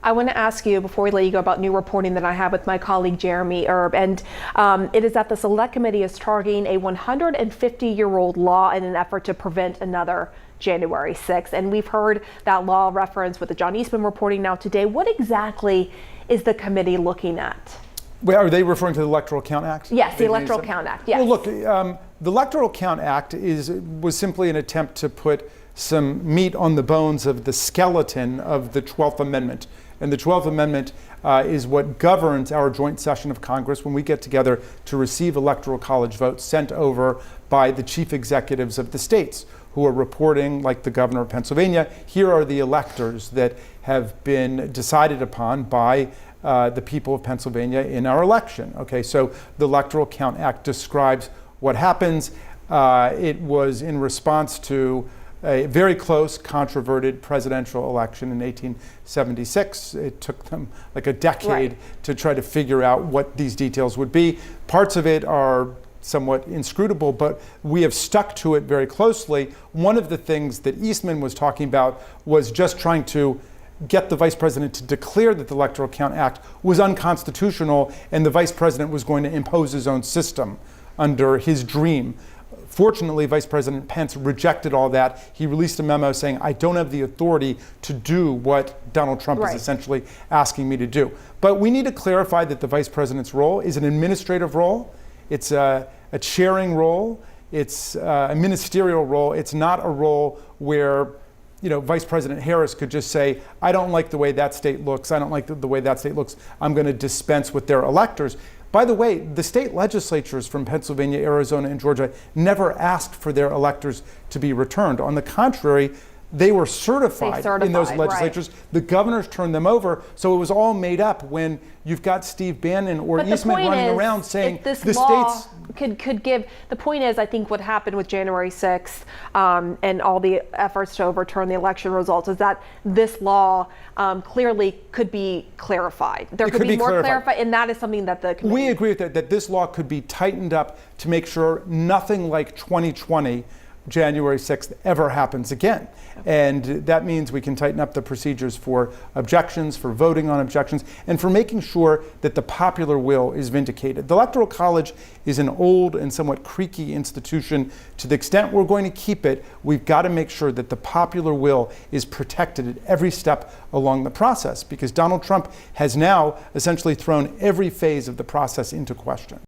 I want to ask you, before we let you go, about new reporting that I have with my colleague Jeremy Erb, and it is that the Select Committee is targeting a 150-year-old law in an effort to prevent another January 6th. And we've heard that law referenced with the John Eastman reporting now today. What exactly is the committee looking at? Wait, are they referring to the Electoral Count Act? Yes, the Electoral Count Act, yes. Well, look, the Electoral Count Act was simply an attempt to put some meat on the bones of the skeleton of the 12th Amendment. And the 12th Amendment is what governs our joint session of Congress when we get together to receive Electoral College votes sent over by the chief executives of the states who are reporting, like the governor of Pennsylvania, here are the electors that have been decided upon by the people of Pennsylvania in our election. Okay, so the Electoral Count Act describes what happens. It was in response to a very close, controverted presidential election in 1876. It took them like a decade to try to figure out what these details would be. Parts of it are somewhat inscrutable, but we have stuck to it very closely. One of the things that Eastman was talking about was just trying to get the vice president to declare that the Electoral Count Act was unconstitutional and the vice president was going to impose his own system under his dream. Fortunately, Vice President Pence rejected all that. He released a memo saying, I don't have the authority to do what Donald Trump is essentially asking me to do. But we need to clarify that the vice president's role is an administrative role. It's a chairing role. It's a ministerial role. It's not a role where Vice President Harris could just say, I don't like the way that state looks. I don't like the way that state looks. I'm going to dispense with their electors. By the way, the state legislatures from Pennsylvania, Arizona, and Georgia never asked for their electors to be returned. On the contrary, they were certified in those legislatures. The governors turned them over, so it was all made up when you've got Steve Bannon or Eastman running around saying the states could give. The point is, I think what happened with January 6th and all the efforts to overturn the election results is that this law clearly could be clarified. There could be more clarified, and that is something that the committee. We agree with that this law could be tightened up to make sure nothing like 2020 January 6th ever happens again. And that means we can tighten up the procedures for objections, for voting on objections, and for making sure that the popular will is vindicated. The Electoral College is an old and somewhat creaky institution. To the extent we're going to keep it, we've got to make sure that the popular will is protected at every step along the process, because Donald Trump has now essentially thrown every phase of the process into question.